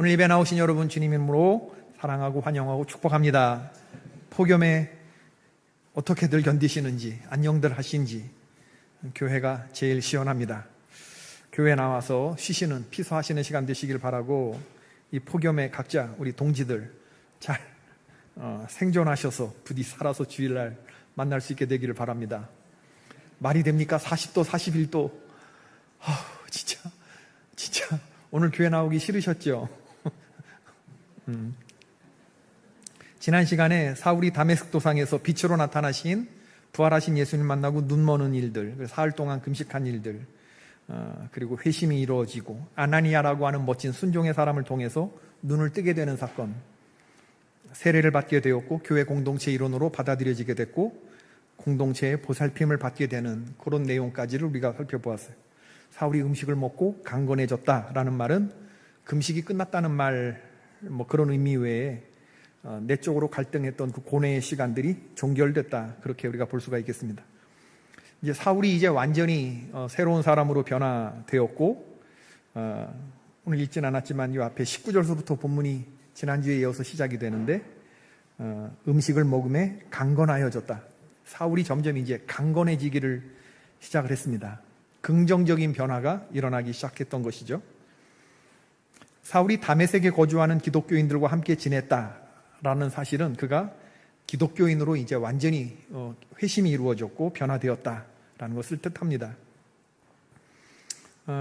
오늘 예배 나오신 여러분 주님 이름으로 사랑하고 환영하고 축복합니다. 폭염에 어떻게들 견디시는지, 안녕들 하신지 교회가 제일 시원합니다. 교회 나와서 쉬시는, 피서하시는 시간 되시길 바라고, 이 폭염에 각자 우리 동지들 잘 생존하셔서 부디 살아서 주일날 만날 수 있게 되기를 바랍니다. 말이 됩니까? 40도, 41도. 진짜 오늘 교회 나오기 싫으셨죠? 지난 시간에 사울이 다메섹 도상에서 빛으로 나타나신 부활하신 예수님 만나고 눈 머는 일들, 사흘 동안 금식한 일들, 그리고 회심이 이루어지고 아나니아라고 하는 멋진 순종의 사람을 통해서 눈을 뜨게 되는 사건, 세례를 받게 되었고 교회 공동체 일원으로 받아들여지게 됐고 공동체의 보살핌을 받게 되는 그런 내용까지를 우리가 살펴보았어요. 사울이 음식을 먹고 강건해졌다라는 말은 금식이 끝났다는 말, 그런 의미 외에 내적으로 갈등했던 그 고뇌의 시간들이 종결됐다, 그렇게 우리가 볼 수가 있겠습니다. 이제 사울이 이제 완전히 새로운 사람으로 변화되었고, 오늘 읽진 않았지만 이 앞에 19절서부터 본문이 지난주에 이어서 시작이 되는데, 음식을 먹음에 강건하여졌다. 사울이 점점 이제 강건해지기를 시작을 했습니다. 긍정적인 변화가 일어나기 시작했던 것이죠. 사울이 다메섹에 거주하는 기독교인들과 함께 지냈다라는 사실은 그가 기독교인으로 이제 완전히 회심이 이루어졌고 변화되었다라는 것을 뜻합니다.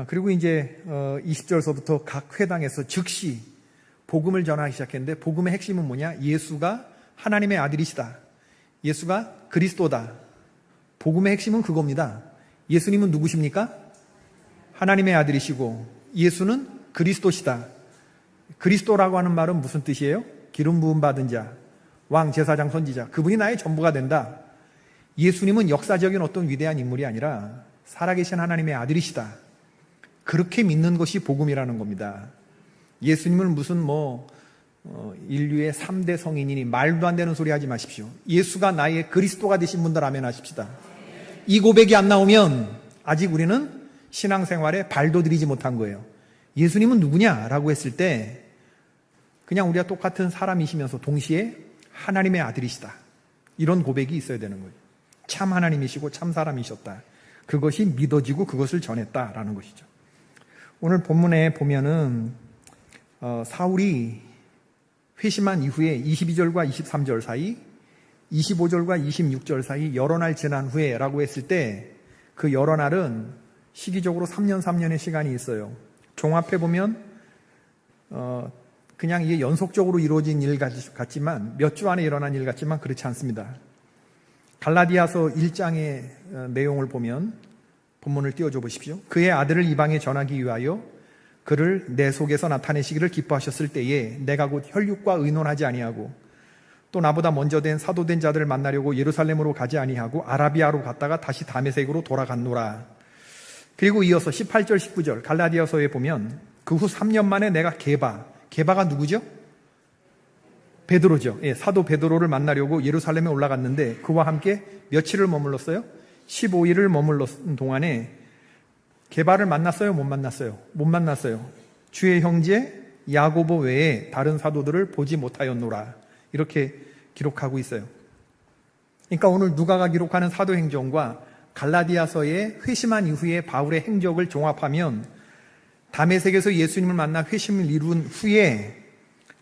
그리고 이제 20절서부터 각 회당에서 즉시 복음을 전하기 시작했는데, 복음의 핵심은 뭐냐? 예수가 하나님의 아들이시다. 예수가 그리스도다. 복음의 핵심은 그겁니다. 예수님은 누구십니까? 하나님의 아들이시고 예수는 그리스도시다. 그리스도라고 하는 말은 무슨 뜻이에요? 기름 부음 받은 자, 왕, 제사장, 선지자, 그분이 나의 전부가 된다. 예수님은 역사적인 어떤 위대한 인물이 아니라 살아계신 하나님의 아들이시다. 그렇게 믿는 것이 복음이라는 겁니다. 예수님을 무슨 인류의 3대 성인이니 말도 안 되는 소리 하지 마십시오. 예수가 나의 그리스도가 되신 분들 아멘 하십시다. 이 고백이 안 나오면 아직 우리는 신앙생활에 발도 들이지 못한 거예요. 예수님은 누구냐라고 했을 때 그냥 우리가 똑같은 사람이시면서 동시에 하나님의 아들이시다, 이런 고백이 있어야 되는 거예요. 참 하나님이시고 참 사람이셨다. 그것이 믿어지고 그것을 전했다라는 것이죠. 오늘 본문에 보면은 사울이 회심한 이후에 22절과 23절 사이, 25절과 26절 사이 여러 날 지난 후에 라고 했을 때 그 여러 날은 시기적으로 3년의 시간이 있어요. 종합해보면 그냥 이게 연속적으로 이루어진 일 같지만, 몇 주 안에 일어난 일 같지만 그렇지 않습니다. 갈라디아서 1장의 내용을 보면, 본문을 띄워줘 보십시오. 그의 아들을 이방에 전하기 위하여 그를 내 속에서 나타내시기를 기뻐하셨을 때에 내가 곧 혈육과 의논하지 아니하고 또 나보다 먼저 된 사도된 자들을 만나려고 예루살렘으로 가지 아니하고 아라비아로 갔다가 다시 다메섹으로 돌아갔노라. 그리고 이어서 18절 19절 갈라디아서에 보면 그 후 3년 만에 내가 게바가 누구죠? 베드로죠. 사도 베드로를 만나려고 예루살렘에 올라갔는데 그와 함께 며칠을 머물렀어요? 15일을 머물렀던 동안에 게바를 만났어요? 못 만났어요? 못 만났어요. 주의 형제 야고보 외에 다른 사도들을 보지 못하였노라, 이렇게 기록하고 있어요. 그러니까 오늘 누가가 기록하는 사도행전과 갈라디아서의 회심한 이후의 바울의 행적을 종합하면 다메섹에서 예수님을 만나 회심을 이룬 후에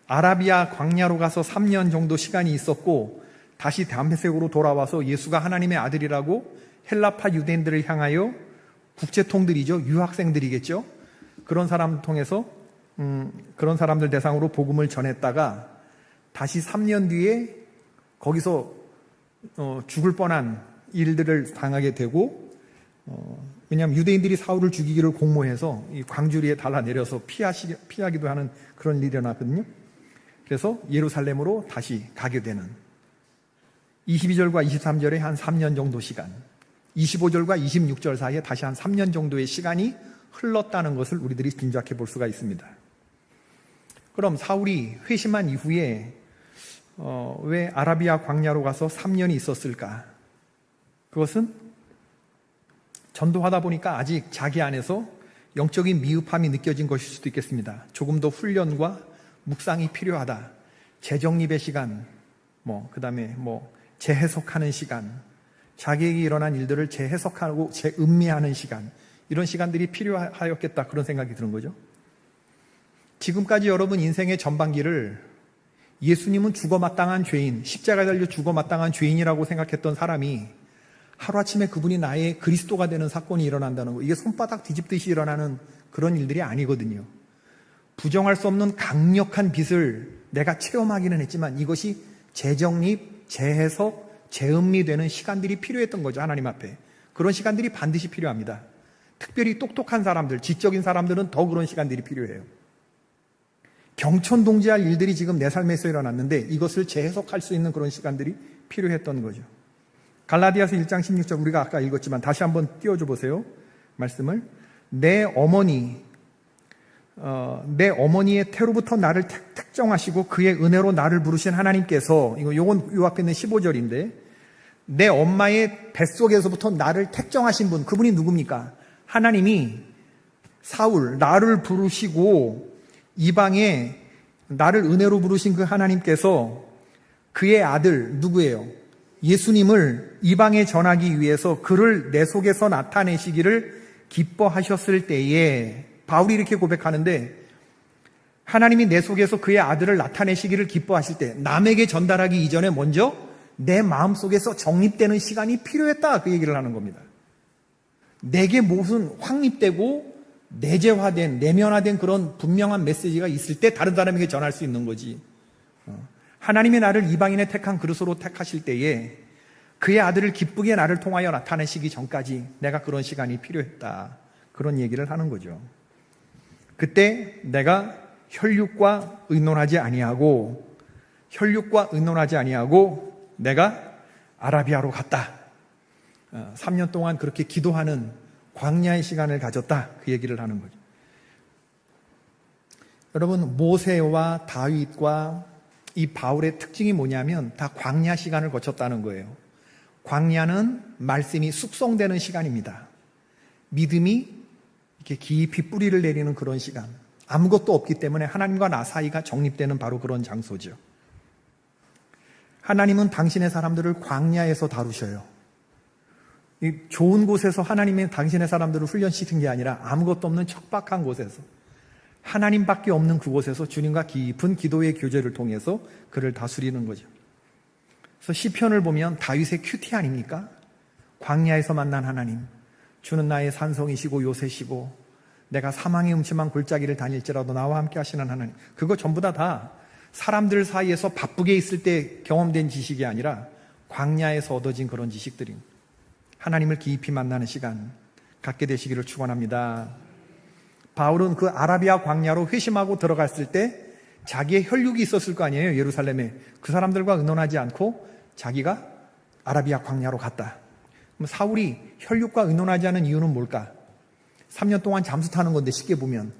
아라비아 광야로 가서 3년 정도 시간이 있었고 다시 다메섹으로 돌아와서 예수가 하나님의 아들이라고 헬라파 유대인들을 향하여, 국제통들이죠, 유학생들이겠죠, 그런 사람 통해서 그런 사람들 대상으로 복음을 전했다가 다시 3년 뒤에 거기서 죽을 뻔한 일들을 당하게 되고, 왜냐하면 유대인들이 사울을 죽이기를 공모해서 이 광주리에 달라내려서 피하기도 하는 그런 일이 일어났거든요. 그래서 예루살렘으로 다시 가게 되는 22절과 23절에 한 3년 정도 시간, 25절과 26절 사이에 다시 한 3년 정도의 시간이 흘렀다는 것을 우리들이 짐작해 볼 수가 있습니다. 그럼 사울이 회심한 이후에 왜 아라비아 광야로 가서 3년이 있었을까? 그것은 전도하다 보니까 아직 자기 안에서 영적인 미흡함이 느껴진 것일 수도 있겠습니다. 조금 더 훈련과 묵상이 필요하다. 재정립의 시간, 그 다음에 재해석하는 시간, 자기에게 일어난 일들을 재해석하고 재음미하는 시간, 이런 시간들이 필요하였겠다, 그런 생각이 드는 거죠. 지금까지 여러분 인생의 전반기를 예수님은 죽어마땅한 죄인, 십자가에 달려 죽어마땅한 죄인이라고 생각했던 사람이 하루아침에 그분이 나의 그리스도가 되는 사건이 일어난다는 거, 이게 손바닥 뒤집듯이 일어나는 그런 일들이 아니거든요. 부정할 수 없는 강력한 빛을 내가 체험하기는 했지만 이것이 재정립, 재해석, 재음미되는 시간들이 필요했던 거죠. 하나님 앞에. 그런 시간들이 반드시 필요합니다. 특별히 똑똑한 사람들, 지적인 사람들은 더 그런 시간들이 필요해요. 경천동지할 일들이 지금 내 삶에서 일어났는데 이것을 재해석할 수 있는 그런 시간들이 필요했던 거죠. 갈라디아서 1장 16절 우리가 아까 읽었지만 다시 한번 띄워줘 보세요. 말씀을. 내 어머니의 태로부터 나를 특정하시고 그의 은혜로 나를 부르신 하나님께서, 요건 요 앞에 있는 15절인데, 내 엄마의 뱃속에서부터 나를 택정하신 분, 그분이 누굽니까? 하나님이 사울, 나를 부르시고 이방에 나를 은혜로 부르신 그 하나님께서 그의 아들 누구예요? 예수님을 이방에 전하기 위해서 그를 내 속에서 나타내시기를 기뻐하셨을 때에, 바울이 이렇게 고백하는데, 하나님이 내 속에서 그의 아들을 나타내시기를 기뻐하실 때 남에게 전달하기 이전에 먼저 내 마음속에서 정립되는 시간이 필요했다, 그 얘기를 하는 겁니다. 내게 무슨 확립되고 내재화된, 내면화된 그런 분명한 메시지가 있을 때 다른 사람에게 전할 수 있는 거지. 하나님이 나를 이방인의 택한 그릇으로 택하실 때에 그의 아들을 기쁘게 나를 통하여 나타내시기 전까지 내가 그런 시간이 필요했다, 그런 얘기를 하는 거죠. 그때 내가 혈육과 의논하지 아니하고 내가 아라비아로 갔다. 3년 동안 그렇게 기도하는 광야의 시간을 가졌다, 그 얘기를 하는 거죠. 여러분, 모세와 다윗과 이 바울의 특징이 뭐냐면 다 광야 시간을 거쳤다는 거예요. 광야는 말씀이 숙성되는 시간입니다. 믿음이 이렇게 깊이 뿌리를 내리는 그런 시간. 아무것도 없기 때문에 하나님과 나 사이가 정립되는 바로 그런 장소죠. 하나님은 당신의 사람들을 광야에서 다루셔요. 이 좋은 곳에서 하나님이 당신의 사람들을 훈련시킨 게 아니라 아무것도 없는 척박한 곳에서, 하나님밖에 없는 그곳에서 주님과 깊은 기도의 교제를 통해서 그를 다스리는 거죠. 그래서 시편을 보면 다윗의 큐티 아닙니까? 광야에서 만난 하나님, 주는 나의 산성이시고 요새시고 내가 사망의 음침한 골짜기를 다닐지라도 나와 함께 하시는 하나님. 그거 전부 다 사람들 사이에서 바쁘게 있을 때 경험된 지식이 아니라 광야에서 얻어진 그런 지식들입니다. 하나님을 깊이 만나는 시간 갖게 되시기를 축원합니다. 바울은 그 아라비아 광야로 회심하고 들어갔을 때 자기의 혈육이 있었을 거 아니에요, 예루살렘에. 그 사람들과 의논하지 않고 자기가 아라비아 광야로 갔다. 그럼 사울이 혈육과 의논하지 않은 이유는 뭘까? 3년 동안 잠수 타는 건데, 쉽게 보면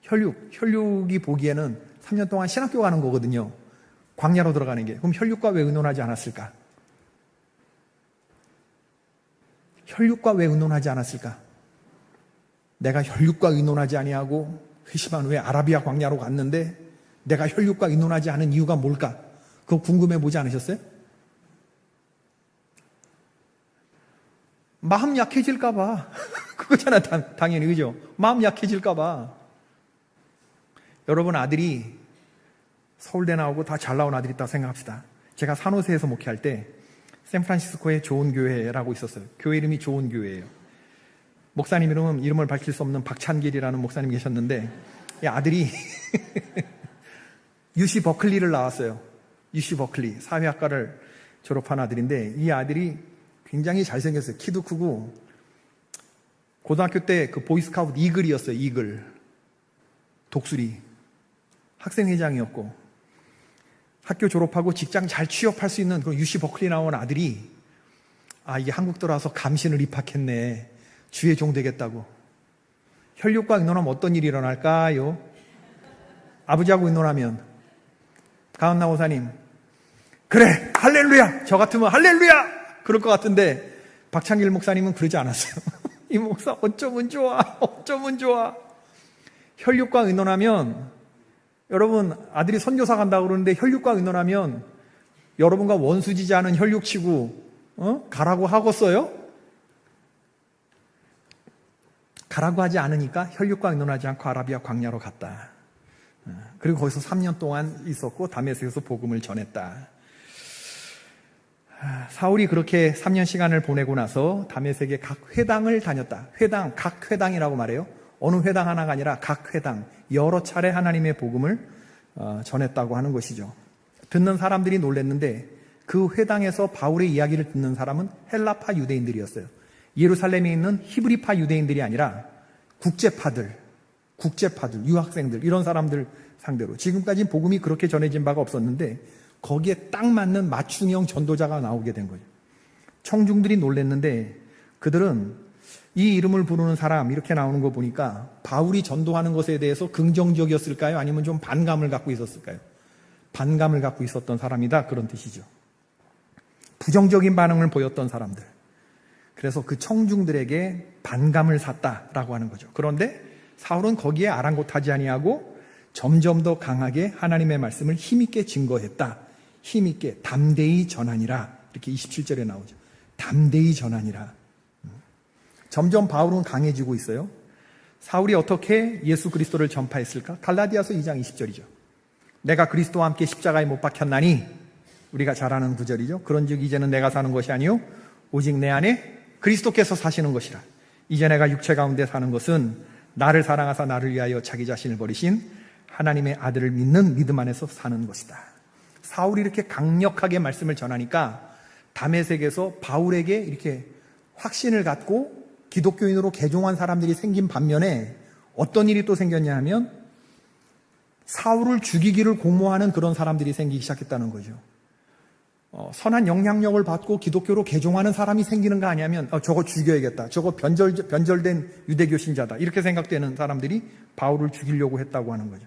혈육이 보기에는 3년 동안 신학교 가는 거거든요, 광야로 들어가는 게. 그럼 혈육과 왜 의논하지 않았을까? 혈육과 왜 의논하지 않았을까? 내가 혈육과 의논하지 아니하고 회심한 후에 아라비아 광야로 갔는데 내가 혈육과 의논하지 않은 이유가 뭘까? 그거 궁금해 보지 않으셨어요? 마음 약해질까봐. 그거잖아, 당연히. 그죠? 마음 약해질까봐. 여러분, 아들이 서울대 나오고 다 잘 나온 아들이 있다고 생각합시다. 제가 산호세에서 목회할 때 샌프란시스코에 좋은 교회라고 있었어요. 교회 이름이 좋은 교회예요. 목사님 이름을 밝힐 수 없는 박찬길이라는 목사님 계셨는데, 이 아들이 UC 버클리를 나왔어요. UC 버클리 사회학과를 졸업한 아들인데, 이 아들이 굉장히 잘생겼어요. 키도 크고, 고등학교 때 그 보이스카우트 이글이었어요. 이글. 독수리. 학생회장이었고, 학교 졸업하고 직장 잘 취업할 수 있는 그 UC 버클리 나온 아들이, 이게 한국 들어와서 감신을 입학했네, 주의 종 되겠다고. 혈육과 의논하면 어떤 일이 일어날까요? 아버지하고 의논하면, 가은나 호사님, 그래, 할렐루야! 저 같으면 할렐루야! 그럴 것 같은데, 박창길 목사님은 그러지 않았어요. 이 목사 어쩌면 좋아, 어쩌면 좋아. 혈육과 의논하면, 여러분 아들이 선교사 간다고 그러는데 혈육과 의논하면 여러분과 원수지지 않은 혈육치고 가라고 하겠어요? 가라고 하지 않으니까 혈육과 의논하지 않고 아라비아 광야로 갔다. 그리고 거기서 3년 동안 있었고 다메섹에서 복음을 전했다. 사울이 그렇게 3년 시간을 보내고 나서 다메섹의 각 회당을 다녔다. 회당, 각 회당이라고 말해요. 어느 회당 하나가 아니라 각 회당, 여러 차례 하나님의 복음을 전했다고 하는 것이죠. 듣는 사람들이 놀랐는데 그 회당에서 바울의 이야기를 듣는 사람은 헬라파 유대인들이었어요. 예루살렘에 있는 히브리파 유대인들이 아니라 국제파들, 유학생들, 이런 사람들 상대로. 지금까지 복음이 그렇게 전해진 바가 없었는데 거기에 딱 맞는 맞춤형 전도자가 나오게 된 거죠. 청중들이 놀랐는데 그들은 이 이름을 부르는 사람, 이렇게 나오는 거 보니까 바울이 전도하는 것에 대해서 긍정적이었을까요? 아니면 좀 반감을 갖고 있었을까요? 반감을 갖고 있었던 사람이다, 그런 뜻이죠. 부정적인 반응을 보였던 사람들. 그래서 그 청중들에게 반감을 샀다라고 하는 거죠. 그런데 사울은 거기에 아랑곳하지 아니하고 점점 더 강하게 하나님의 말씀을 힘있게 증거했다. 힘있게 담대히 전하니라. 이렇게 27절에 나오죠. 담대히 전하니라. 점점 바울은 강해지고 있어요. 사울이 어떻게 예수 그리스도를 전파했을까? 갈라디아서 2장 20절이죠. 내가 그리스도와 함께 십자가에 못 박혔나니, 우리가 잘 아는 구절이죠. 그런즉 이제는 내가 사는 것이 아니요 오직 내 안에 그리스도께서 사시는 것이라. 이제 내가 육체 가운데 사는 것은 나를 사랑하사 나를 위하여 자기 자신을 버리신 하나님의 아들을 믿는 믿음 안에서 사는 것이다. 사울이 이렇게 강력하게 말씀을 전하니까 다메섹에서 바울에게 이렇게 확신을 갖고 기독교인으로 개종한 사람들이 생긴 반면에 어떤 일이 또 생겼냐 하면 사울을 죽이기를 공모하는 그런 사람들이 생기기 시작했다는 거죠. 선한 영향력을 받고 기독교로 개종하는 사람이 생기는 거 아니냐면 저거 죽여야겠다. 저거 변절된 유대교 신자다. 이렇게 생각되는 사람들이 바울을 죽이려고 했다고 하는 거죠.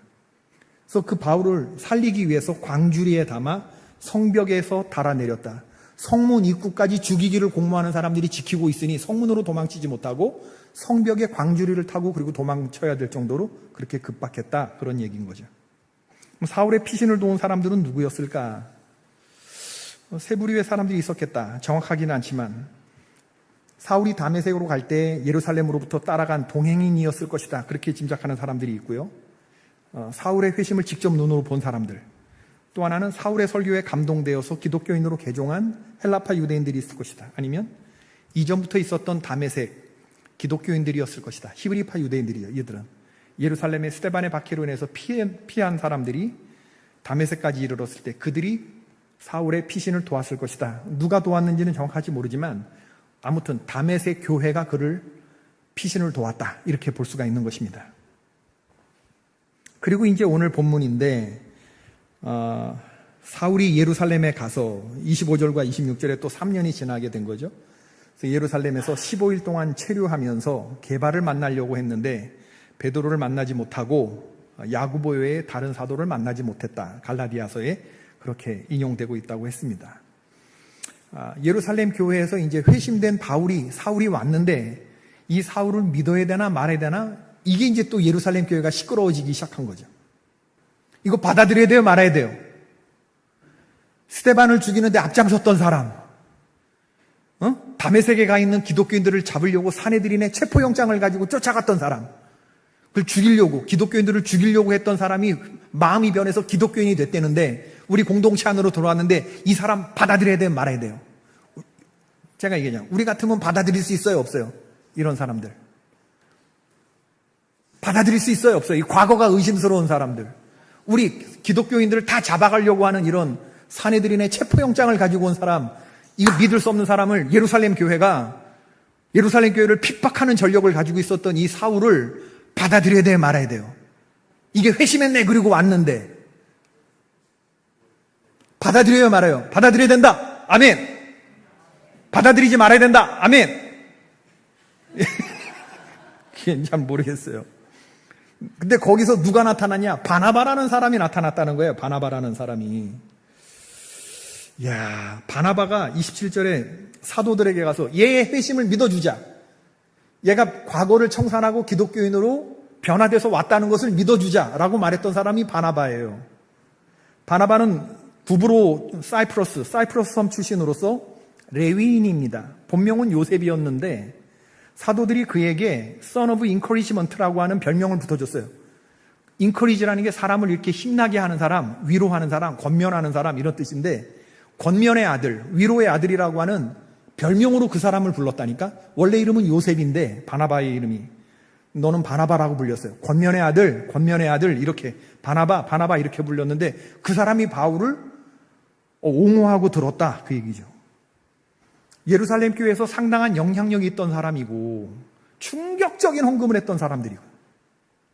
그래서 그 바울을 살리기 위해서 광주리에 담아 성벽에서 달아내렸다. 성문 입구까지 죽이기를 공모하는 사람들이 지키고 있으니 성문으로 도망치지 못하고 성벽에 광주리를 타고 그리고 도망쳐야 될 정도로 그렇게 급박했다. 그런 얘기인 거죠. 사울의 피신을 도운 사람들은 누구였을까? 세 부류의 사람들이 있었겠다. 정확하기는 않지만 사울이 다메섹으로 갈 때 예루살렘으로부터 따라간 동행인이었을 것이다. 그렇게 짐작하는 사람들이 있고요. 사울의 회심을 직접 눈으로 본 사람들. 또 하나는 사울의 설교에 감동되어서 기독교인으로 개종한 헬라파 유대인들이 있을 것이다. 아니면 이전부터 있었던 다메섹 기독교인들이었을 것이다. 히브리파 유대인들이요. 얘들은 예루살렘의 스데반의 박해로 인해서 피한 사람들이 다메섹까지 이르렀을 때 그들이 사울의 피신을 도왔을 것이다. 누가 도왔는지는 정확하지 모르지만 아무튼 다메섹 교회가 그를 피신을 도왔다. 이렇게 볼 수가 있는 것입니다. 그리고 이제 오늘 본문인데 사울이 예루살렘에 가서 25절과 26절에 또 3년이 지나게 된 거죠. 그래서 예루살렘에서 15일 동안 체류하면서 게바를 만나려고 했는데 베드로를 만나지 못하고 야고보 외에 다른 사도를 만나지 못했다. 갈라디아서에 그렇게 인용되고 있다고 했습니다. 예루살렘 교회에서 이제 회심된 사울이 왔는데 이 사울을 믿어야 되나 말아야 되나, 이게 이제 또 예루살렘 교회가 시끄러워지기 시작한 거죠. 이거 받아들여야 돼요, 말아야 돼요? 스데반을 죽이는데 앞장섰던 사람, 다메섹에 가 있는 기독교인들을 잡으려고 사내들인의 체포영장을 가지고 쫓아갔던 사람, 그걸 죽이려고, 기독교인들을 죽이려고 했던 사람이 마음이 변해서 기독교인이 됐다는데 우리 공동체 안으로 들어왔는데 이 사람 받아들여야 돼요, 말아야 돼요? 제가 얘기하잖아요. 우리 같으면 받아들일 수 있어요, 없어요? 이런 사람들 받아들일 수 있어요, 없어요? 이 과거가 의심스러운 사람들, 우리 기독교인들을 다 잡아가려고 하는 이런 사내들인의 체포영장을 가지고 온 사람, 이거 믿을 수 없는 사람을 예루살렘 교회를 핍박하는 전력을 가지고 있었던 이 사울을 받아들여야 돼요, 말아야 돼요? 이게 회심했네, 그리고 왔는데 받아들여야 말아요? 받아들여야 된다, 아멘. 받아들이지 말아야 된다, 아멘. 그게 잘 모르겠어요. 근데 거기서 누가 나타나냐? 바나바라는 사람이 나타났다는 거예요. 바나바라는 사람이. 야, 바나바가 27절에 사도들에게 가서 얘의 회심을 믿어주자. 얘가 과거를 청산하고 기독교인으로 변화돼서 왔다는 것을 믿어주자라고 말했던 사람이 바나바예요. 바나바는 부부로 사이프러스 섬 출신으로서 레위인입니다. 본명은 요셉이었는데 사도들이 그에게 Son of Encouragement라고 하는 별명을 붙여줬어요. encourage라는 게 사람을 이렇게 힘나게 하는 사람, 위로하는 사람, 권면하는 사람 이런 뜻인데 권면의 아들, 위로의 아들이라고 하는 별명으로 그 사람을 불렀다니까. 원래 이름은 요셉인데 바나바의 이름이 너는 바나바라고 불렸어요. 권면의 아들 이렇게 바나바 이렇게 불렸는데 그 사람이 바울을 옹호하고 들었다 그 얘기죠. 예루살렘 교회에서 상당한 영향력이 있던 사람이고 충격적인 헌금을 했던 사람들이고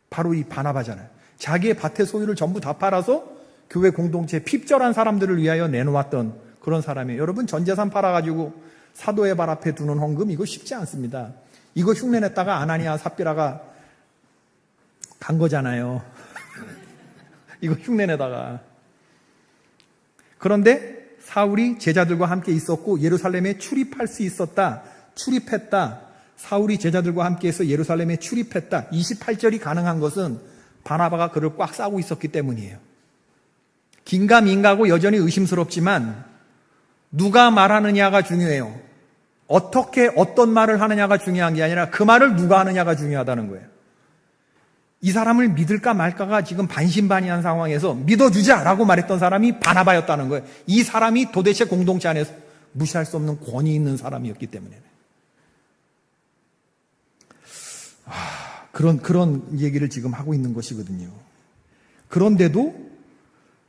바로 이 바나바잖아요. 자기의 밭의 소유를 전부 다 팔아서 교회 공동체 핍절한 사람들을 위하여 내놓았던 그런 사람이에요. 여러분 전 재산 팔아가지고 사도의 발 앞에 두는 헌금 이거 쉽지 않습니다. 이거 흉내냈다가 아나니아 삽비라가 간 거잖아요. 이거 흉내내다가. 그런데 사울이 제자들과 함께 있었고 예루살렘에 출입할 수 있었다. 출입했다. 사울이 제자들과 함께해서 예루살렘에 출입했다. 28절이 가능한 것은 바나바가 그를 꽉 싸고 있었기 때문이에요. 긴가민가하고 여전히 의심스럽지만 누가 말하느냐가 중요해요. 어떤 말을 하느냐가 중요한 게 아니라 그 말을 누가 하느냐가 중요하다는 거예요. 이 사람을 믿을까 말까가 지금 반신반의한 상황에서 믿어주자라고 말했던 사람이 바나바였다는 거예요. 이 사람이 도대체 공동체 안에서 무시할 수 없는 권위 있는 사람이었기 때문에. 그런 얘기를 지금 하고 있는 것이거든요. 그런데도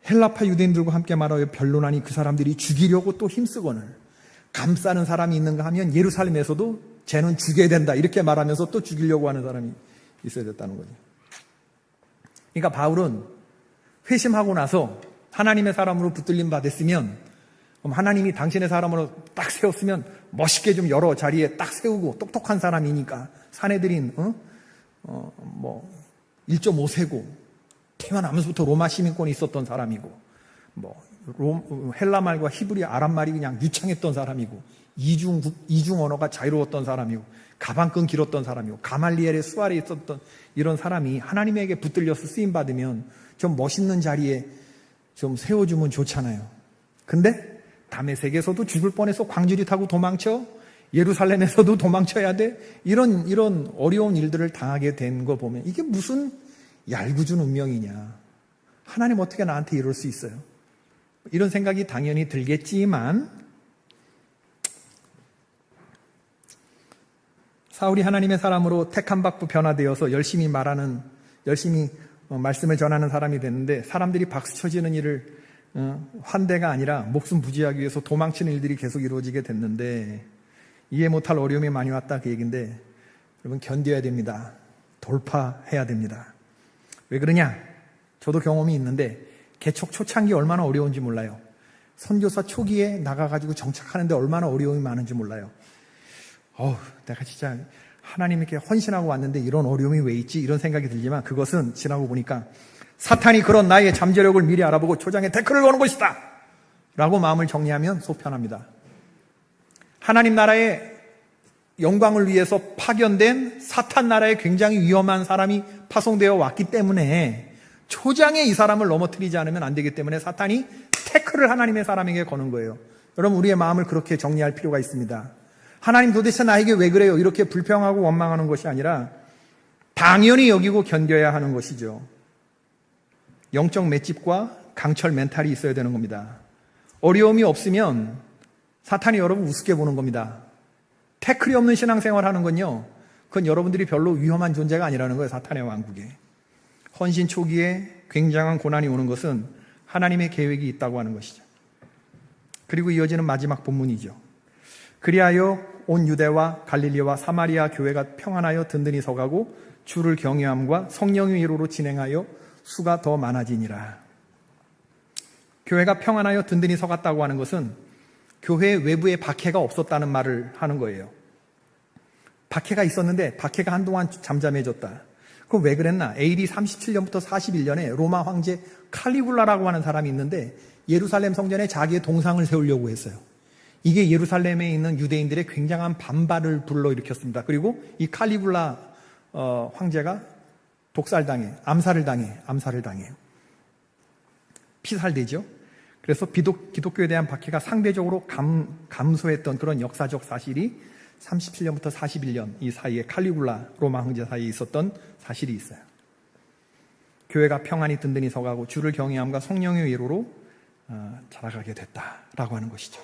헬라파 유대인들과 함께 말하여 변론하니 그 사람들이 죽이려고 또 힘쓰거늘 감싸는 사람이 있는가 하면 예루살렘에서도 쟤는 죽여야 된다 이렇게 말하면서 또 죽이려고 하는 사람이 있어야 됐다는 거죠. 그러니까 바울은 회심하고 나서 하나님의 사람으로 붙들림 받았으면 하나님이 당신의 사람으로 딱 세웠으면 멋있게 좀 여러 자리에 딱 세우고 똑똑한 사람이니까 사내들인 1.5세고 태어나면서부터 로마 시민권이 있었던 사람이고 헬라 말과 히브리 아랍 말이 그냥 유창했던 사람이고 이중 언어가 자유로웠던 사람이고 가방끈 길었던 사람이고 가말리엘의 수아래 있었던 이런 사람이 하나님에게 붙들려서 쓰임 받으면 좀 멋있는 자리에 좀 세워주면 좋잖아요. 근데 다메섹에서도 죽을 뻔해서 광주리 타고 도망쳐, 예루살렘에서도 도망쳐야 돼. 이런 어려운 일들을 당하게 된 거 보면 이게 무슨 얄궂은 운명이냐. 하나님 어떻게 나한테 이럴 수 있어요? 이런 생각이 당연히 들겠지만 사울이 하나님의 사람으로 택함받고 변화되어서 열심히 말씀을 전하는 사람이 됐는데 사람들이 박수 쳐지는 일을 환대가 아니라 목숨 부지하기 위해서 도망치는 일들이 계속 이루어지게 됐는데 이해 못할 어려움이 많이 왔다 그 얘기인데 여러분 견뎌야 됩니다. 돌파해야 됩니다. 왜 그러냐? 저도 경험이 있는데 개척 초창기 얼마나 어려운지 몰라요. 선교사 초기에 나가가지고 정착하는데 얼마나 어려움이 많은지 몰라요. 내가 진짜 하나님께 헌신하고 왔는데 이런 어려움이 왜 있지? 이런 생각이 들지만 그것은 지나고 보니까 사탄이 그런 나의 잠재력을 미리 알아보고 초장에 태클을 거는 것이다 라고 마음을 정리하면 속 편합니다. 하나님 나라의 영광을 위해서 파견된 사탄 나라에 굉장히 위험한 사람이 파송되어 왔기 때문에 초장에 이 사람을 넘어뜨리지 않으면 안 되기 때문에 사탄이 태클을 하나님의 사람에게 거는 거예요. 여러분 우리의 마음을 그렇게 정리할 필요가 있습니다. 하나님 도대체 나에게 왜 그래요? 이렇게 불평하고 원망하는 것이 아니라 당연히 여기고 견뎌야 하는 것이죠. 영적 맷집과 강철 멘탈이 있어야 되는 겁니다. 어려움이 없으면 사탄이 여러분 우습게 보는 겁니다. 태클이 없는 신앙생활 하는 건요, 그건 여러분들이 별로 위험한 존재가 아니라는 거예요. 사탄의 왕국에. 헌신 초기에 굉장한 고난이 오는 것은 하나님의 계획이 있다고 하는 것이죠. 그리고 이어지는 마지막 본문이죠. 그리하여 온 유대와 갈릴리와 사마리아 교회가 평안하여 든든히 서가고 주를 경외함과 성령의 위로로 진행하여 수가 더 많아지니라. 교회가 평안하여 든든히 서갔다고 하는 것은 교회 외부에 박해가 없었다는 말을 하는 거예요. 박해가 있었는데 박해가 한동안 잠잠해졌다. 그럼 왜 그랬나? AD 37년부터 41년에 로마 황제 칼리굴라라고 하는 사람이 있는데 예루살렘 성전에 자기의 동상을 세우려고 했어요. 이게 예루살렘에 있는 유대인들의 굉장한 반발을 불러일으켰습니다. 그리고 이 칼리굴라 황제가 독살당해, 암살을 당해. 피살되죠. 그래서 기독교에 대한 박해가 상대적으로 감소했던 그런 역사적 사실이 37년부터 41년 이 사이에 칼리굴라 로마 황제 사이에 있었던 사실이 있어요. 교회가 평안히 든든히 서가고 주를 경외함과 성령의 위로로 자라가게 됐다라고 하는 것이죠.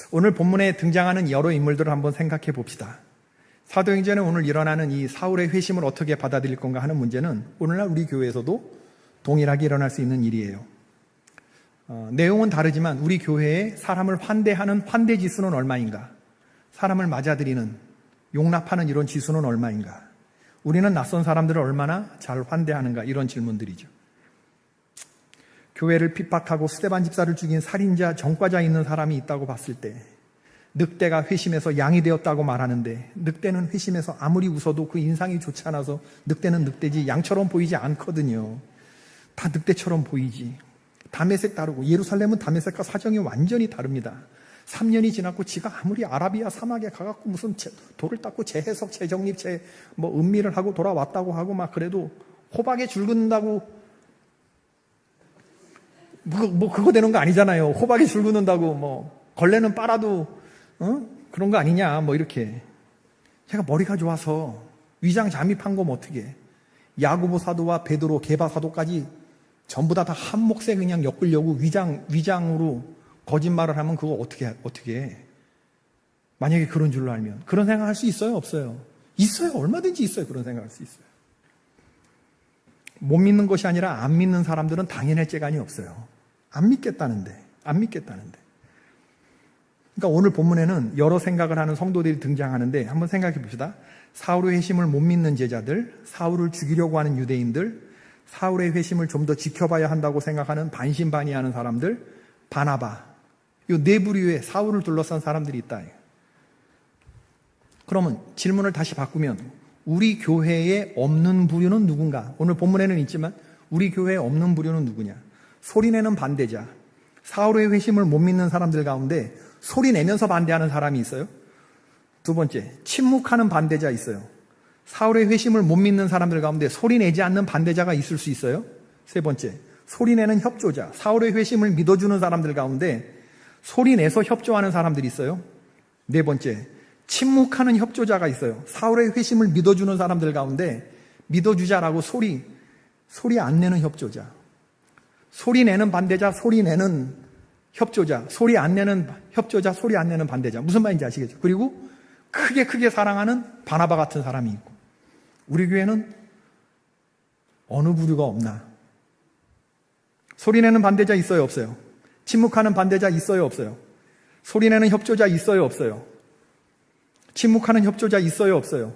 오늘 본문에 등장하는 여러 인물들을 한번 생각해 봅시다. 사도행전에 오늘 일어나는 이 사울의 회심을 어떻게 받아들일 건가 하는 문제는 오늘날 우리 교회에서도 동일하게 일어날 수 있는 일이에요. 내용은 다르지만 우리 교회에 사람을 환대하는 환대 지수는 얼마인가? 사람을 맞아들이는, 용납하는 이런 지수는 얼마인가? 우리는 낯선 사람들을 얼마나 잘 환대하는가? 이런 질문들이죠. 교회를 핍박하고 스데반 집사를 죽인 살인자, 전과자 있는 사람이 있다고 봤을 때 늑대가 회심해서 양이 되었다고 말하는데 늑대는 회심해서 아무리 웃어도 그 인상이 좋지 않아서 늑대는 늑대지 양처럼 보이지 않거든요. 다 늑대처럼 보이지. 다메섹 다르고 예루살렘은 다메섹과 사정이 완전히 다릅니다. 3년이 지났고 지가 아무리 아라비아 사막에 가갖고 무슨 돌을 닦고 재해석, 재정립, 은밀을 하고 돌아왔다고 하고 막 그래도 호박에 줄 긋는다고 그거 되는 거 아니잖아요. 호박에 줄 긋는다고 걸레는 빨아도 그런 거 아니냐 이렇게. 제가 머리가 좋아서 위장 잠입한 거면 어떻게? 야고보 사도와 베드로, 게바 사도까지 전부 다 한 몫에 그냥 엮으려고 위장으로 거짓말을 하면 그거 어떻게 해? 만약에 그런 줄로 알면. 그런 생각할 수 있어요? 없어요? 있어요. 얼마든지 있어요. 그런 생각할 수 있어요. 못 믿는 것이 아니라 안 믿는 사람들은 당연할 재간이 없어요. 안 믿겠다는데. 그러니까 오늘 본문에는 여러 생각을 하는 성도들이 등장하는데 한번 생각해 봅시다. 사울의 회심을 못 믿는 제자들, 사울을 죽이려고 하는 유대인들, 사울의 회심을 좀 더 지켜봐야 한다고 생각하는 반신반의하는 사람들, 바나바. 이 네 부류의 사울을 둘러싼 사람들이 있다. 그러면 질문을 다시 바꾸면 우리 교회에 없는 부류는 누군가? 오늘 본문에는 있지만 우리 교회에 없는 부류는 누구냐? 소리내는 반대자. 사울의 회심을 못 믿는 사람들 가운데 소리내면서 반대하는 사람이 있어요. 두 번째, 침묵하는 반대자 있어요. 사울의 회심을 못 믿는 사람들 가운데 소리내지 않는 반대자가 있을 수 있어요. 세 번째, 소리내는 협조자. 사울의 회심을 믿어주는 사람들 가운데 소리내서 협조하는 사람들이 있어요. 네 번째, 침묵하는 협조자가 있어요. 사울의 회심을 믿어주는 사람들 가운데 믿어주자라고 소리 안 내는 협조자. 소리내는 반대자, 소리내는 협조자, 소리 안 내는 협조자, 소리 안 내는 반대자. 무슨 말인지 아시겠죠? 그리고 크게 사랑하는 바나바 같은 사람이 있고. 우리 교회는 어느 부류가 없나? 소리내는 반대자 있어요, 없어요? 침묵하는 반대자 있어요, 없어요? 소리내는 협조자 있어요, 없어요? 침묵하는 협조자 있어요, 없어요?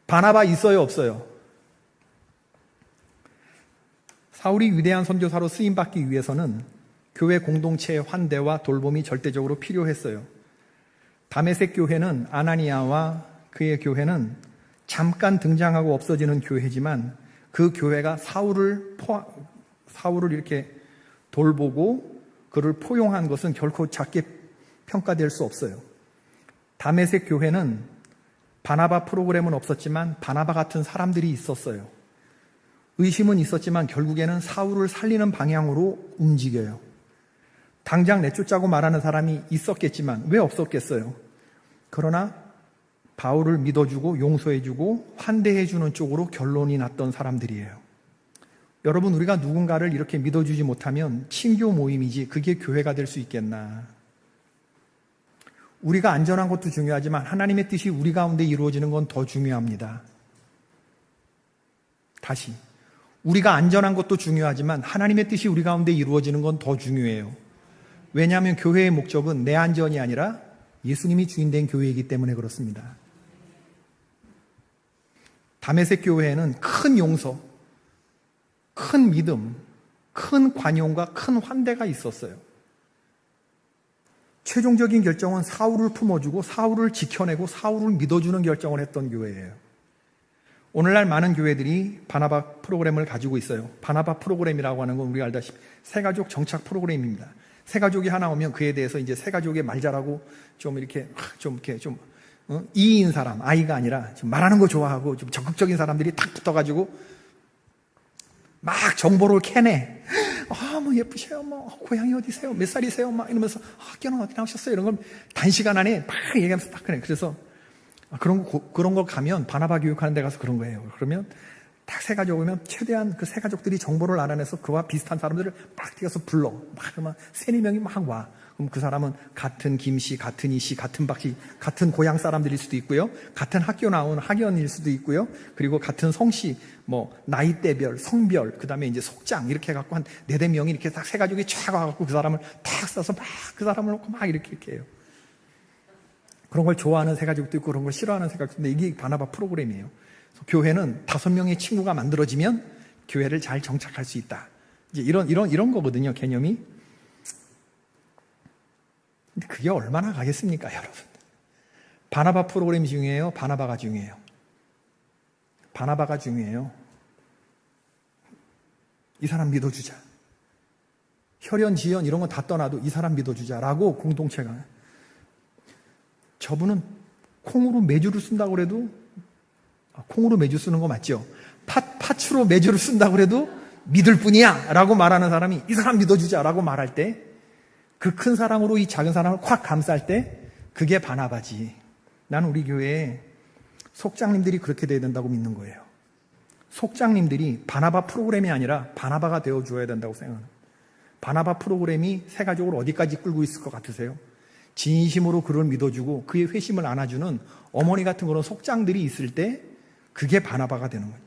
바나바 있어요, 없어요? 사울이 위대한 선교사로 쓰임받기 위해서는 교회 공동체의 환대와 돌봄이 절대적으로 필요했어요. 다메섹 교회는 아나니아와 그의 교회는 잠깐 등장하고 없어지는 교회지만 그 교회가 사울을 이렇게 돌보고 그를 포용한 것은 결코 작게 평가될 수 없어요. 다메섹 교회는 바나바 프로그램은 없었지만 바나바 같은 사람들이 있었어요. 의심은 있었지만 결국에는 사울을 살리는 방향으로 움직여요. 당장 내쫓자고 말하는 사람이 있었겠지만 왜 없었겠어요? 그러나 바울을 믿어주고 용서해주고 환대해주는 쪽으로 결론이 났던 사람들이에요. 여러분, 우리가 누군가를 이렇게 믿어주지 못하면 친교 모임이지 그게 교회가 될 수 있겠나? 우리가 안전한 것도 중요하지만 하나님의 뜻이 우리 가운데 이루어지는 건 더 중요합니다. 다시, 우리가 안전한 것도 중요하지만 하나님의 뜻이 우리 가운데 이루어지는 건 더 중요해요. 왜냐하면 교회의 목적은 내 안전이 아니라 예수님이 주인된 교회이기 때문에 그렇습니다. 다메섹 교회에는 큰 용서, 큰 믿음, 큰 관용과 큰 환대가 있었어요. 최종적인 결정은 사울을 품어주고 사울을 지켜내고 사울을 믿어주는 결정을 했던 교회예요. 오늘날 많은 교회들이 바나바 프로그램을 가지고 있어요. 바나바 프로그램이라고 하는 건 우리가 알다시피 새가족 정착 프로그램입니다. 새가족이 하나 오면 그에 대해서 이제 새가족의 말 잘하고 좀 이인 사람, 아이가 아니라 좀 말하는 거 좋아하고 좀 적극적인 사람들이 탁 붙어가지고 막 정보를 캐내. 뭐 예쁘셔요. 뭐 고향이 어디세요? 몇 살이세요? 막 이러면서 학교는 어디 나오셨어요? 이런 걸 단시간 안에 막 얘기하면서 딱 그래. 그래서 그런 거 가면 바나바 교육하는 데 가서 그런 거예요. 그러면 딱 새 가족 오면 최대한 그 새 가족들이 정보를 알아내서 그와 비슷한 사람들을 막 뛰어서 불러. 막 3-4명이 막 와. 그럼 그 사람은 같은 김씨, 같은 이씨, 같은 박씨, 같은 고향 사람들일 수도 있고요. 같은 학교 나온 학연일 수도 있고요. 그리고 같은 성씨, 뭐 나이대별, 성별, 그다음에 이제 속장 이렇게 해갖고 한 4-5명이 이렇게 딱 새 가족이 쫙 와갖고 그 사람을 탁 써서 막 그 사람을 놓고 막 이렇게 해요. 그런 걸 좋아하는 새 가족도 있고 그런 걸 싫어하는 새 가족도 있는데 이게 바나바 프로그램이에요. 교회는 5명의 친구가 만들어지면 교회를 잘 정착할 수 있다. 이제 이런 거거든요, 개념이. 근데 그게 얼마나 가겠습니까, 여러분? 바나바 프로그램이 중요해요? 바나바가 중요해요? 바나바가 중요해요. 이 사람 믿어주자. 혈연, 지연 이런 거 다 떠나도 이 사람 믿어주자라고 공동체가. 저분은 콩으로 메주를 쓴다고 그래도 콩으로 메주 쓰는 거 맞죠? 파추로 메주를 쓴다고 그래도 믿을 뿐이야 라고 말하는 사람이 이 사람 믿어주자 라고 말할 때 그 큰 사랑으로 이 작은 사람을 콱 감쌀 때 그게 바나바지. 나는 우리 교회에 속장님들이 그렇게 돼야 된다고 믿는 거예요. 속장님들이 바나바 프로그램이 아니라 바나바가 되어줘야 된다고 생각합니다. 바나바 프로그램이 새 가족을 어디까지 끌고 있을 것 같으세요? 진심으로 그를 믿어주고 그의 회심을 안아주는 어머니 같은 그런 속장들이 있을 때 그게 바나바가 되는 거예요.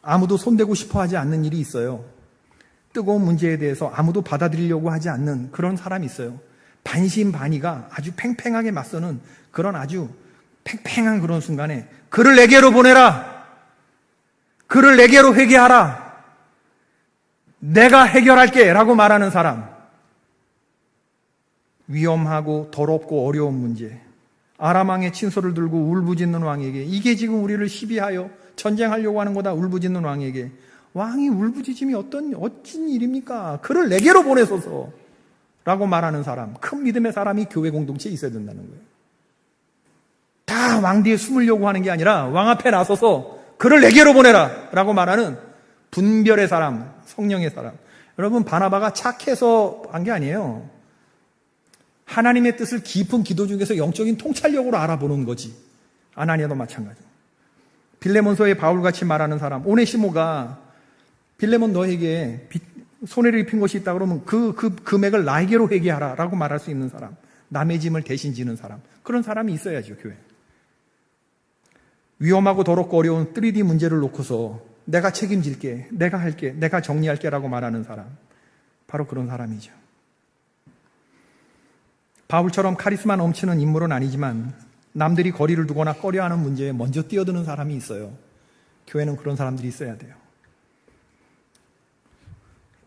아무도 손대고 싶어 하지 않는 일이 있어요. 뜨거운 문제에 대해서 아무도 받아들이려고 하지 않는 그런 사람이 있어요. 반신반의가 아주 팽팽하게 맞서는 그런 아주 팽팽한 그런 순간에 그를 내게로 보내라. 그를 내게로 회개하라. 내가 해결할게 라고 말하는 사람. 위험하고 더럽고 어려운 문제. 아람왕의 친소를 들고 울부짖는 왕에게 이게 지금 우리를 시비하여 전쟁하려고 하는 거다. 울부짖는 왕에게 왕이 울부짖음이 어찌 일입니까? 그를 내게로 보내소서 라고 말하는 사람. 큰 믿음의 사람이 교회 공동체에 있어야 된다는 거예요. 다 왕 뒤에 숨으려고 하는 게 아니라 왕 앞에 나서서 그를 내게로 보내라 라고 말하는 분별의 사람, 성령의 사람. 여러분 바나바가 착해서 한 게 아니에요. 하나님의 뜻을 깊은 기도 중에서 영적인 통찰력으로 알아보는 거지. 아나니아도 마찬가지. 빌레몬서에 바울같이 말하는 사람. 오네시모가 빌레몬 너에게 손해를 입힌 것이 있다 그러면 그 금액을 나에게로 회개하라 라고 말할 수 있는 사람. 남의 짐을 대신 지는 사람. 그런 사람이 있어야죠, 교회. 위험하고 더럽고 어려운 3D 문제를 놓고서 내가 책임질게, 내가 할게, 내가 정리할게 라고 말하는 사람. 바로 그런 사람이죠. 바울처럼 카리스마 넘치는 인물은 아니지만 남들이 거리를 두거나 꺼려하는 문제에 먼저 뛰어드는 사람이 있어요. 교회는 그런 사람들이 있어야 돼요.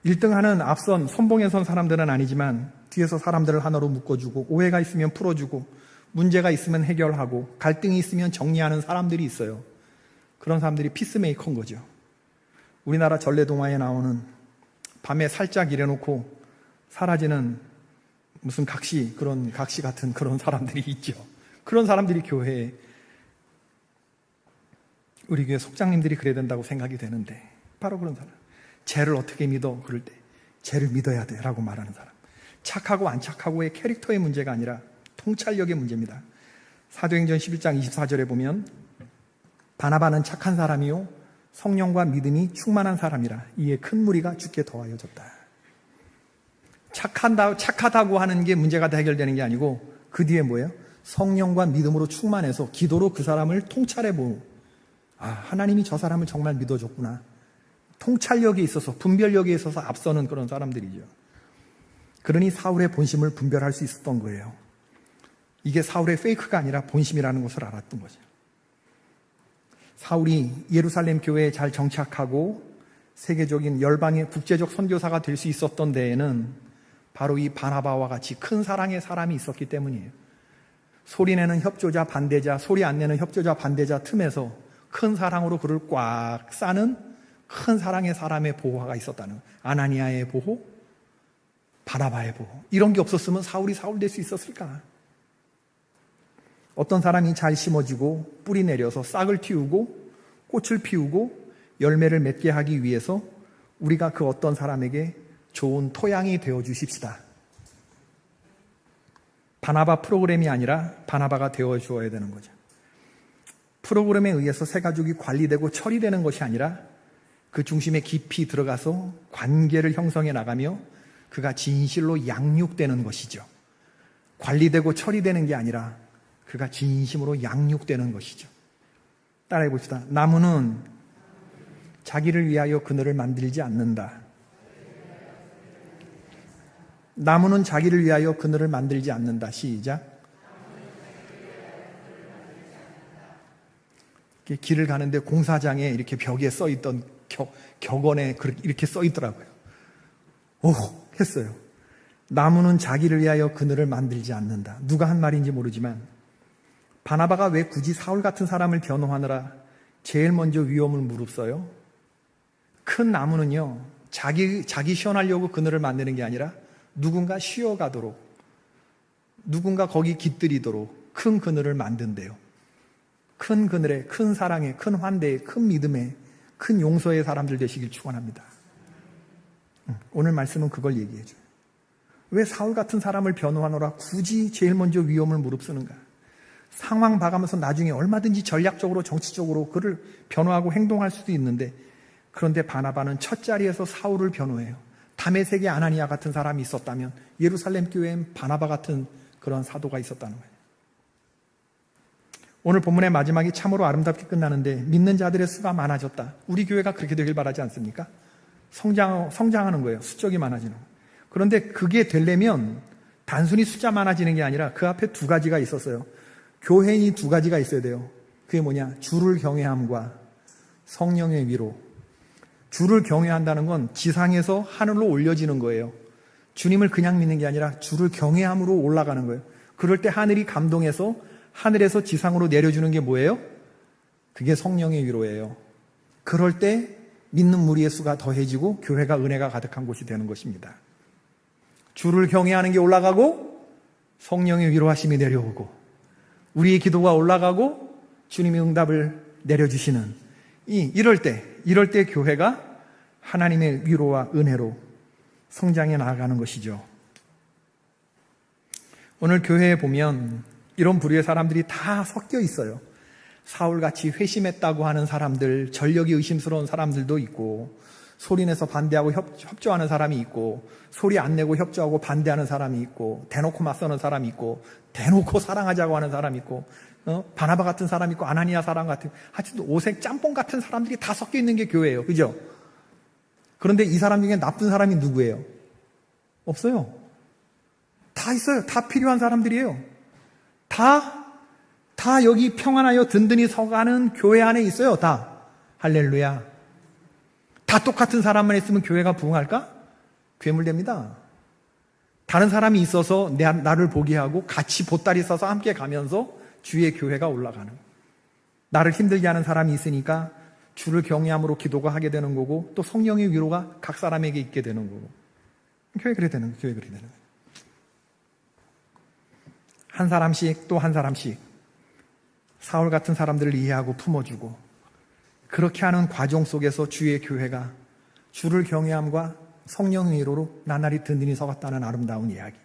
1등하는 앞선 선봉에 선 사람들은 아니지만 뒤에서 사람들을 하나로 묶어주고 오해가 있으면 풀어주고 문제가 있으면 해결하고 갈등이 있으면 정리하는 사람들이 있어요. 그런 사람들이 피스메이커인 거죠. 우리나라 전래동화에 나오는 밤에 살짝 일해놓고 사라지는 무슨 각시 같은 그런 사람들이 있죠. 그런 사람들이 교회에 우리 교회 속장님들이 그래야 된다고 생각이 되는데 바로 그런 사람. 쟤를 어떻게 믿어? 그럴 때 쟤를 믿어야 돼 라고 말하는 사람. 착하고 안 착하고의 캐릭터의 문제가 아니라 통찰력의 문제입니다. 사도행전 11장 24절에 보면 바나바는 착한 사람이요 성령과 믿음이 충만한 사람이라 이에 큰 무리가 주께 더하여졌다. 착하다고 하는 게 문제가 다 해결되는 게 아니고 그 뒤에 뭐예요? 성령과 믿음으로 충만해서 기도로 그 사람을 통찰해보고 하나님이 저 사람을 정말 믿어줬구나. 통찰력에 있어서 분별력에 있어서 앞서는 그런 사람들이죠. 그러니 사울의 본심을 분별할 수 있었던 거예요. 이게 사울의 페이크가 아니라 본심이라는 것을 알았던 거죠. 사울이 예루살렘 교회에 잘 정착하고 세계적인 열방의 국제적 선교사가 될 수 있었던 데에는 바로 이 바나바와 같이 큰 사랑의 사람이 있었기 때문이에요. 소리 내는 협조자, 반대자, 소리 안 내는 협조자, 반대자 틈에서 큰 사랑으로 그를 꽉 싸는 큰 사랑의 사람의 보호가 있었다는 거예요. 아나니아의 보호, 바나바의 보호. 이런 게 없었으면 사울이 사울 될 수 있었을까? 어떤 사람이 잘 심어지고 뿌리 내려서 싹을 틔우고 꽃을 피우고 열매를 맺게 하기 위해서 우리가 그 어떤 사람에게 좋은 토양이 되어 주십시다. 바나바 프로그램이 아니라 바나바가 되어 주어야 되는 거죠. 프로그램에 의해서 새 가족이 관리되고 처리되는 것이 아니라 그 중심에 깊이 들어가서 관계를 형성해 나가며 그가 진실로 양육되는 것이죠. 관리되고 처리되는 게 아니라 그가 진심으로 양육되는 것이죠. 따라해 봅시다. 나무는 자기를 위하여 그늘을 만들지 않는다. 나무는 자기를 위하여 그늘을 만들지 않는다. 시작. 길을 가는데 공사장에 이렇게 벽에 써있던 격언에 이렇게 써있더라고요. 오 했어요. 나무는 자기를 위하여 그늘을 만들지 않는다. 누가 한 말인지 모르지만 바나바가 왜 굳이 사울 같은 사람을 변호하느라 제일 먼저 위험을 무릅써요? 큰 나무는요, 자기 시원하려고 그늘을 만드는 게 아니라 누군가 쉬어가도록, 누군가 거기 깃들이도록 큰 그늘을 만든대요. 큰 그늘에, 큰 사랑에, 큰 환대에, 큰 믿음에, 큰 용서의 사람들 되시길 축원합니다. 오늘 말씀은 그걸 얘기해줘요. 왜 사울 같은 사람을 변호하느라 굳이 제일 먼저 위험을 무릅쓰는가? 상황 봐가면서 나중에 얼마든지 전략적으로 정치적으로 그를 변호하고 행동할 수도 있는데, 그런데 바나바는 첫 자리에서 사울을 변호해요. 다메섹에 아나니아 같은 사람이 있었다면 예루살렘 교회엔 바나바 같은 그런 사도가 있었다는 거예요. 오늘 본문의 마지막이 참으로 아름답게 끝나는데 믿는 자들의 수가 많아졌다. 우리 교회가 그렇게 되길 바라지 않습니까? 성장하는 거예요. 수적이 많아지는 거예요. 그런데 그게 되려면 단순히 숫자 많아지는 게 아니라 그 앞에 두 가지가 있었어요. 교회인이 두 가지가 있어야 돼요. 그게 뭐냐? 주를 경외함과 성령의 위로. 주를 경외한다는 건 지상에서 하늘로 올려지는 거예요. 주님을 그냥 믿는 게 아니라 주를 경외함으로 올라가는 거예요. 그럴 때 하늘이 감동해서 하늘에서 지상으로 내려주는 게 뭐예요? 그게 성령의 위로예요. 그럴 때 믿는 무리의 수가 더해지고 교회가 은혜가 가득한 곳이 되는 것입니다. 주를 경외하는 게 올라가고 성령의 위로하심이 내려오고 우리의 기도가 올라가고 주님의 응답을 내려주시는 이럴 때 교회가 하나님의 위로와 은혜로 성장해 나아가는 것이죠. 오늘 교회에 보면 이런 부류의 사람들이 다 섞여 있어요. 사울같이 회심했다고 하는 사람들, 전력이 의심스러운 사람들도 있고, 소리내서 반대하고 협조하는 사람이 있고, 소리 안 내고 협조하고 반대하는 사람이 있고, 대놓고 맞서는 사람이 있고, 대놓고 사랑하자고 하는 사람이 있고, 바나바 같은 사람이 있고, 아나니아 사람 같은, 하여튼 오색 짬뽕 같은 사람들이 다 섞여 있는 게 교회예요. 그죠? 그런데 이 사람 중에 나쁜 사람이 누구예요? 없어요. 다 있어요. 다 필요한 사람들이에요. 다 여기 평안하여 든든히 서가는 교회 안에 있어요. 다. 할렐루야. 다 똑같은 사람만 있으면 교회가 부흥할까? 괴물됩니다. 다른 사람이 있어서 나를 보게 하고 같이 보따리 써서 함께 가면서 주의 교회가 올라가는, 나를 힘들게 하는 사람이 있으니까 주를 경외함으로 기도가 하게 되는 거고, 또 성령의 위로가 각 사람에게 있게 되는 거고. 교회 그래 되는 거예요. 한 사람씩 또 한 사람씩 사울 같은 사람들을 이해하고 품어주고, 그렇게 하는 과정 속에서 주의 교회가 주를 경외함과 성령의 위로로 나날이 든든히 서갔다는 아름다운 이야기.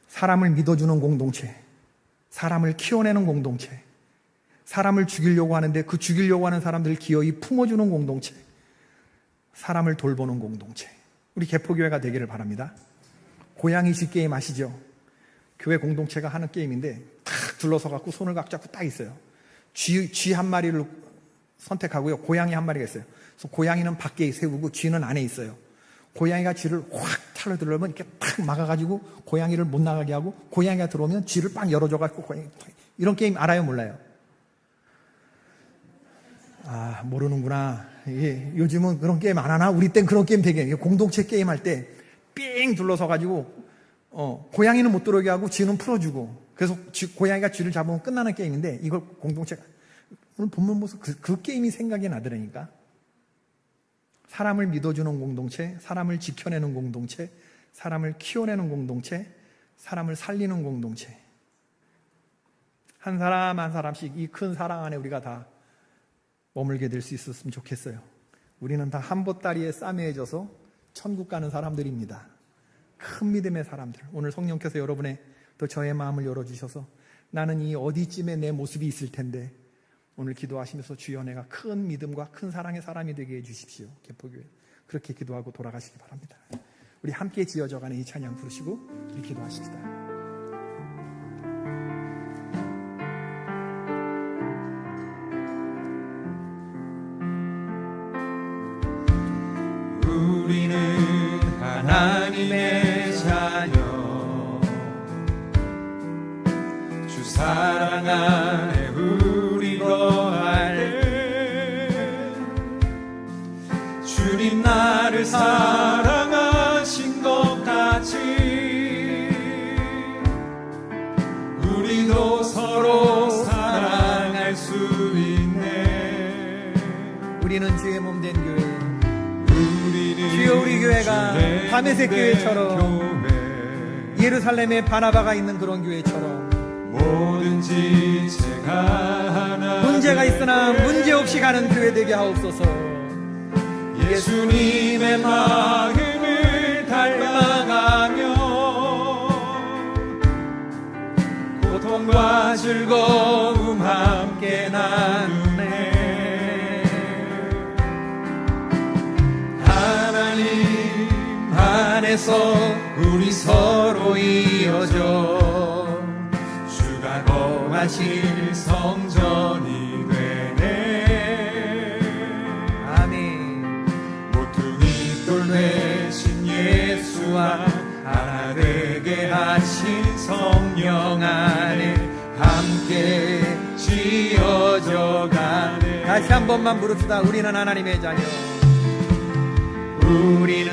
사람을 믿어주는 공동체, 사람을 키워내는 공동체, 사람을 죽이려고 하는데 그 죽이려고 하는 사람들을 기어이 품어주는 공동체, 사람을 돌보는 공동체. 우리 개포교회가 되기를 바랍니다. 고양이 쥐 게임 아시죠? 교회 공동체가 하는 게임인데 탁 둘러서 갖고 손을 각 잡고 딱 있어요. 쥐 한 마리를 선택하고요, 고양이 한 마리가 있어요. 그래서 고양이는 밖에 세우고 쥐는 안에 있어요. 고양이가 쥐를 확 차려 들어오면 이렇게 탁 막아가지고 고양이를 못 나가게 하고, 고양이가 들어오면 쥐를 빵 열어줘가지고 고양이. 이런 게임 알아요, 몰라요? 아, 모르는구나. 이게 요즘은 그런 게임 안 하나? 우리 땐 그런 게임 되게, 공동체 게임 할 때 삥 둘러서가지고 고양이는 못 들어오게 하고 쥐는 풀어주고, 그래서 고양이가 쥐를 잡으면 끝나는 게임인데, 이걸 공동체가, 오늘 본문 보면서 그 게임이 생각이 나더라니까. 사람을 믿어주는 공동체, 사람을 지켜내는 공동체, 사람을 키워내는 공동체, 사람을 살리는 공동체. 한 사람 한 사람씩 이 큰 사랑 안에 우리가 다 머물게 될 수 있었으면 좋겠어요. 우리는 다 한 보따리에 싸매져서 천국 가는 사람들입니다. 큰 믿음의 사람들. 오늘 성령께서 여러분의 또 저의 마음을 열어주셔서 나는 이 어디쯤에 내 모습이 있을 텐데 오늘 기도하시면서 주여 내가 큰 믿음과 큰 사랑의 사람이 되게 해주십시오. 개포교회 그렇게 기도하고 돌아가시기 바랍니다. 우리 함께 지어져가는 이 찬양 부르시고 우리 기도하십시다. 우리는 하나님의 자녀, 주 사랑 안에 우리 거할 때 주님 나를 사랑하신 것 같이 우리도 서로 사랑할 수 있네. 우리는 주의 몸 된 교회, 주여 우리 교회가 다메섹 교회처럼 예루살렘에 바나바가 있는 그런 교회처럼 뭐든지 제가 하나 문제가 있으나 문제없이 가는 교회 되게 하옵소서. 예수님의 마음을 닮아가며 고통과 즐거움 함께 나누네. 하나님 안에서 우리 서로 이어져 주가 거하실 성전이 되네. 아멘. 모퉁이 돌 되신 예수와 하나 되게 하신 성령 안에 함께 지어져 가네. 다시 한 번만 부릅시다. 우리는 하나님의 자녀, 우리는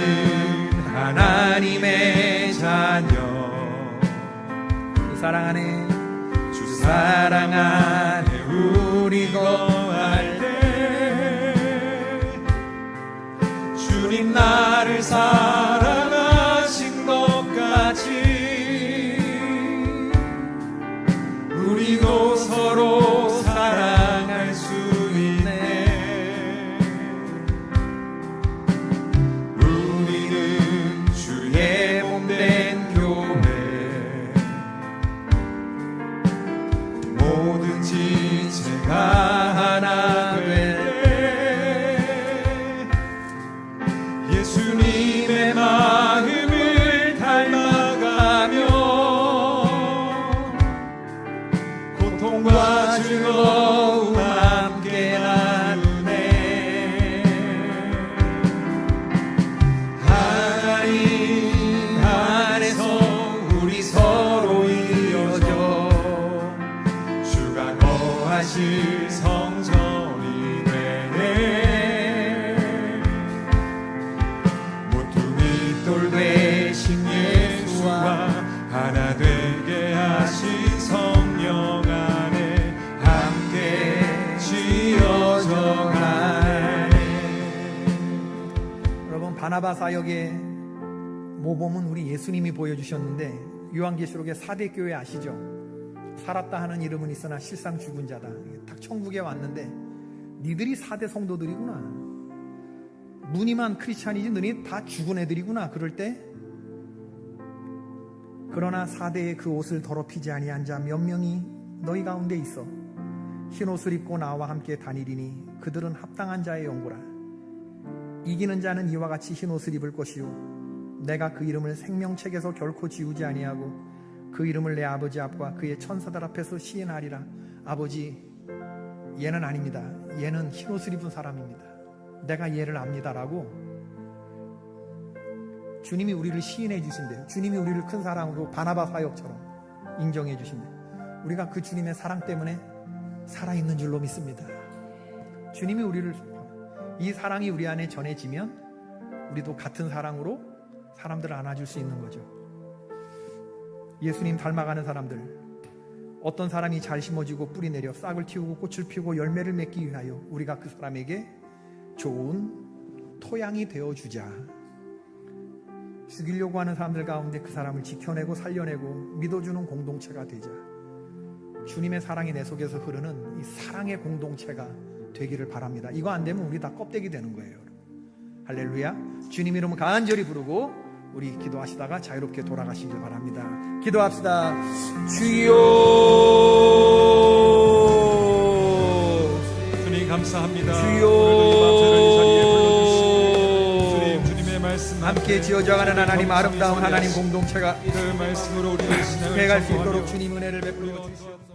하나님의 자녀, 주 사랑 안에 주 사랑 안에 우리 거할 때 주님 나를 사랑하신 것 같이 우리도 서로 사랑할 수 있네. 우리는 주의 몸된 교회, 뭐든지 제가 하나 될 때 예수님의 마음을 닮아가며 고통과 즐거움 함께 나누네. 하나님 안에서 우리 서로 이어져 주가 거하실 성전이 되네. 모퉁이 돌 되신 예수와 하나 되게 하신 성령 안에 함께 지어져 가네. 여러분, 바나바 사역의 모범은 우리 예수님이 보여주셨는데 요한계시록의 4대 교회 아시죠? 살았다 하는 이름은 있으나 실상 죽은 자다. 딱 천국에 왔는데 니들이 4대 성도들이구나, 무늬만 크리스찬이지 너희 다 죽은 애들이구나. 그럴 때 그러나 4대의 그 옷을 더럽히지 아니한 자 몇 명이 너희 가운데 있어 흰옷을 입고 나와 함께 다니리니 그들은 합당한 자의 연고라. 이기는 자는 이와 같이 흰옷을 입을 것이요 내가 그 이름을 생명책에서 결코 지우지 아니하고 그 이름을 내 아버지 앞과 그의 천사들 앞에서 시인하리라. 아버지, 얘는 아닙니다. 얘는 흰옷을 입은 사람입니다. 내가 얘를 압니다라고 주님이 우리를 시인해 주신대요. 주님이 우리를 큰 사랑으로 바나바 사역처럼 인정해 주신대요. 우리가 그 주님의 사랑 때문에 살아있는 줄로 믿습니다. 주님이 우리를, 이 사랑이 우리 안에 전해지면 우리도 같은 사랑으로 사람들을 안아줄 수 있는 거죠. 예수님 닮아가는 사람들, 어떤 사람이 잘 심어지고 뿌리 내려 싹을 틔우고 꽃을 피우고 열매를 맺기 위하여 우리가 그 사람에게 좋은 토양이 되어주자. 죽이려고 하는 사람들 가운데 그 사람을 지켜내고 살려내고 믿어주는 공동체가 되자. 주님의 사랑이 내 속에서 흐르는 이 사랑의 공동체가 되기를 바랍니다. 이거 안 되면 우리 다 껍데기 되는 거예요, 여러분. 할렐루야. 주님 이름을 간절히 부르고 우리 기도하시다가 자유롭게 돌아가시길 바랍니다. 기도합시다. 주여. 주님 감사합니다. 주여. 오늘도 이 밤새를 이 자리에 불러주시고 주님의 말씀 함께 지어져가는 하나님, 아름다운 하나님 공동체가 그 말씀으로 우리의 신앙을 해갈 수 선포하며 있도록 주님 은혜를 베풀어 주시옵소서.